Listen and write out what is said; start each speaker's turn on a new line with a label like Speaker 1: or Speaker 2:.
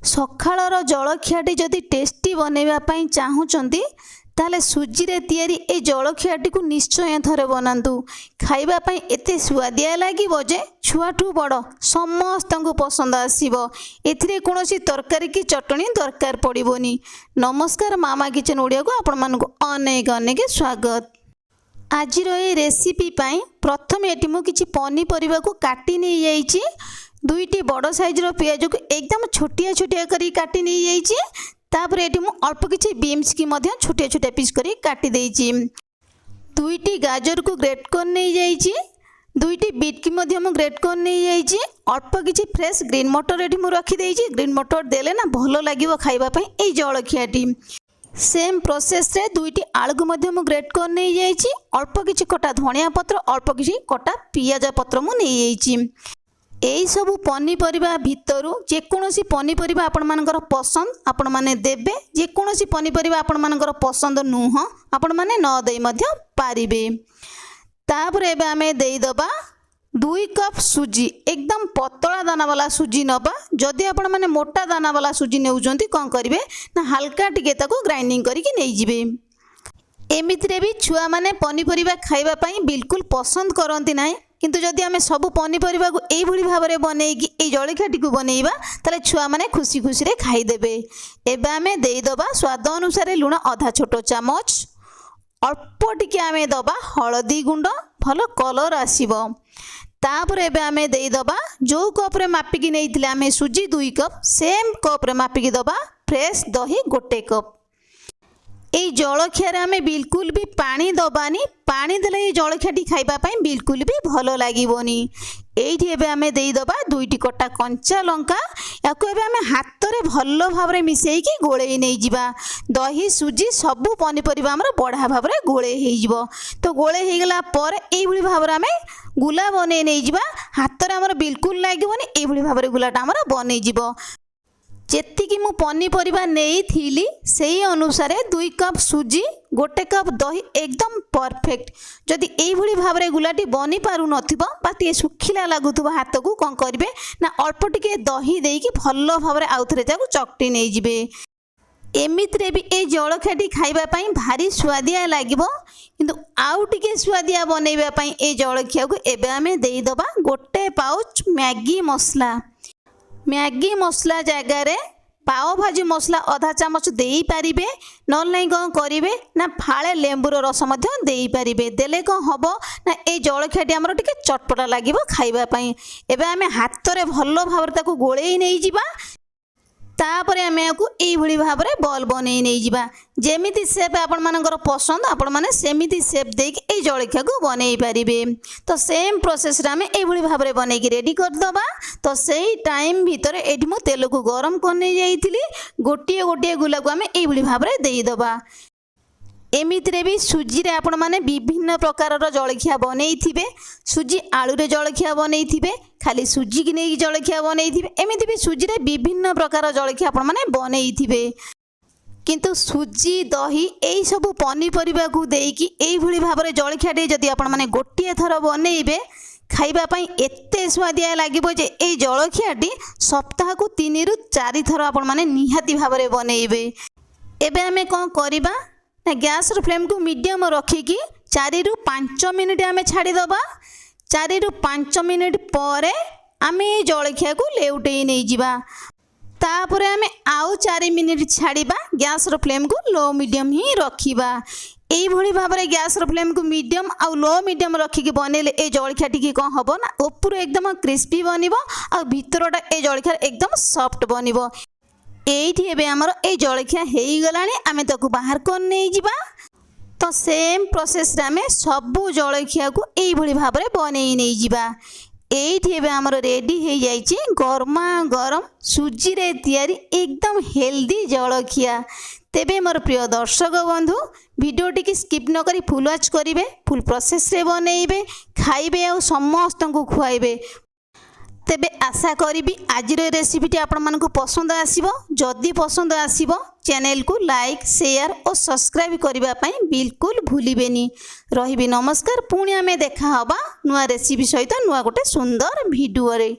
Speaker 1: ସକାଳର ଜଳଖିଆଟି ଯଦି ଟେଷ୍ଟି ବନେଇବା ପାଇଁ ଚାହୁଁଛନ୍ତି ତାହେଲେ ସୁଜିରେ ତିଆରି ଏ ଜଳଖିଆଟିକୁ ନିଶ୍ଚୟ ଥରେ ବନାନ୍ତୁ। ଖାଇବା ପାଇଁ ଏତେ ସୁଆଦିଆ ଲାଗିବ ଯେ ଛୁଆଠୁ ବଡ଼ ସମସ୍ତଙ୍କୁ ପସନ୍ଦ ଆସିବ। ଏଥିରେ କୌଣସି ତରକାରୀ କି ଚଟଣି ଦରକାର ପଡ଼ିବନି। ନମସ୍କାର, ମାମା କିଚେନ୍ ଓଡ଼ିଆକୁ ଆପଣମାନଙ୍କୁ ଅନେକ ଅନେକ ସ୍ୱାଗତ। ଆଜିର ଏ ରେସିପି ପାଇଁ ପ୍ରଥମେ ଏଠି ମୁଁ କିଛି ପନିପରିବାକୁ କାଟି ନେଇଯାଇଛି। दुईटी बड़ साइजर पियाज को एकदम छोटिया छोटिया करी काटी नहीं जाइए। तापर एटी मु अल्प किछि बीन्स की मध्य छोटिया छोटिया पीस करी काटी देइछि। दुईटी गाजर को ग्रेट कर नहीं जाइए। दुईटी बीट की मध्य मु ग्रेट कर नहीं जाइए। अल्प किछि फ्रेश ग्रीन मटर एटी मु रखी देइछि। ग्रीन मटर देले ना भलो लागिवो खाइबा पई ए जळखियाटी। सेम प्रोसेस रे दुईटी आलू को मध्य मु ग्रेट कर नहीं जाइछि। अल्प किछि कटा धनिया पत्र, अल्प किछि कटा पियाज पत्र मु नहीं जाइछि। यही सबू पनीपरिबा भितरु जेकोसी पनीपरिबा आपण मानकर पसंद आपण माने देबे। जेकोसी पनीपरिबा आपण मानकर पसंद नुह आपण माने न देई मध्य पारिबे। तापर एबे आमे देई दबा 2 कप सुजी। एकदम पतला दाना वाला सुजी नबा। जदि आपण माने मोटा दाना वाला सुजी नेउजंती कोन करिवे ना हल्का टिके ताको ग्राइंडिंग करिकि नै जिवे। एमितिरे भी छुआ माने पनीपरिबा खाइबा पई बिल्कुल पसंद करंती नाही। किंतु जदि आमे सब पनीपरिबा को एई भली भाबरे बनेइकी ए जळखियाटी को बनेइबा ताले छुआ माने खुशी खुशी रे खाई देबे। एबे आमे देई दबा स्वाद अनुसार लुण आधा छोटो चामच। अल्प टिके आमे दबा हळदी गुंड, भलो कलर आसीबो। तापर एबे आमे देई दबा जो कप रे मापिकी नेइथिले आमे सुजी 2 कप, सेम कप रे मापिकी दबा फ्रेश दही 1 कप। এই জলখিয়ারে আমি বিলকুল भी পানি দবানি। পানি দেলে এই জলখিয়াটি খাইবা পাই বিলকুল भी ভালো লাগিবনি। এইটি এবে আমি দেই দবা 2টি কটা কঞ্চা লঙ্কা। ইয়াকু এবে আমি হাতরে ভালো ভাবে মিশাইকি গোলেই নেই ଯିବା। দহি সুজি সবু পনিপরিবা আমরা বড়া ভাবে গোলে হইଯିବ। তো গোলে হই গলা পরে এইভଳି ভাবে আমি গুলা বনেই নেই ଯିବା। হাতরে আমার বিলকুল লাগিবনি। এইভଳି ভাবে গুলাটা আমার বনেই ଯିବ। जेतिकी मु पनीपरिबा नहीं थीली सेही अनुसार 2 कप सुजी 1 कप दही एकदम परफेक्ट। जदि एई भली भाबरे गुलाटी बनी पारु नथिबो बा टिके सुखिला लागुथबो हाथ को कोन करिवे ना अल्प टिके दही देकी भलो भाबरे आउथरे जाकू चकटी नै जिवे। एमितिरे भी ए जळखियाटी खाइबा पई भारी स्वादिया लागिबो। किंतु आउ टिके स्वादिया बनेइबा पई ए जळखिया को एबे आमे देई दबा 1 पाउच मैगी मसला। मैगी मसला जगार पाव भाजी मसला आधा चामच देई पारिबे। नल नहीं कौन करिवे ना फाळे लेंबुर रस मध्य देई पारिबे। देले कौन हबो ना ए जळखियाटी हमर टिके चटपटा लागिबो खाइबा पई। एबे आमे हातरे भलो भाबरे ताको गोळेई नै जिबा। तापरे आमे याकू एई भली भाबरे बॉल बनेई नै जिबा। जेमिति शेप आपण मानकर पसंद आपण माने सेमिति शेप देकी ए जळखिया को बनेई पारिबे। तो सेम प्रोसेस रे आमे एई भली भाबरे बनेकी रेडी कर दबा। तो सेही टाइम भीतर एठी मु तेल को गरम करने जाइथिली। गोटिए गोटिए गुला को आमे एई भली भाबरे देई दबा। एमितिरे भी सुजी रे आपण माने विभिन्न प्रकारर जळखिया बनेइथिबे। सुजी आलू रे जळखिया बनेइथिबे, खाली सुजी की नेकी जळखिया बनेइथिबे। एमिति भी सुजी रे विभिन्न प्रकार जळखिया आपण माने बनेइथिबे। किंतु सुजी दही एई सब पनीपरिबा को देकी एई भली भाबरे जळखियाटी जदि आपण माने गोटिए थर बनेइबे खाइबा पई एते स्वादिया लागिबो जे एई जळखियाटी सप्ताह को 3 रु 4 थर आपण माने निहाती भाबरे बनेइबे। एबे हमें कोन करिबा ना गैस रो फ्लेम को मीडियम रखिकी 4 रु 5 मिनिट आमे छाड़ी दबा। 4 रु 5 मिनिट परे आमे जळखिया को लेउटेई नै जिबा। तापरे आमे आउ 4 मिनिट छाड़ीबा। गैस रो फ्लेम को लो मीडियम ही रखिबा। एई भली भाबरे गैस रो फ्लेम को मीडियम आउ लो मीडियम रखिकी बनेले ए जळखिया टिकी कोन हबो ना ऊपर एकदम क्रिस्पी बनिबो आ भितरटा ए जळखिया एकदम सॉफ्ट बनिबो। एठी एबे हमर ए जळखिया हेई गलानी। आमे ताकू बाहर कोन नै जिबा। तो सेम प्रोसेस रे आमे सबु जळखिया को एई भली भाबरे बनेई नै जिबा। एठी एबे हमर रेडी हेई जाईची गरमा गरम सुजी रे तयारी एकदम हेल्दी जळखिया। तेबे मोर प्रिय दर्शक बंधु वीडियोटी की स्किप न करी फुल वॉच करिवे। फुल प्रोसेस रे बनेइबे, खाइबे और समस्त को खुआइबे। तेबे आशा करी आज रेसिपीटी आपण मानकु पसंद आसीबो। जदि पसंद आसीबो चैनल को लाइक शेयर और सब्सक्राइब करिबा पई बिल्कुल भूलिबेनी। रहिबी नमस्कार। पुणी आमे देखा हबा नुआ रेसिपी सहित नुआ गोटे सुंदर वीडियो रे।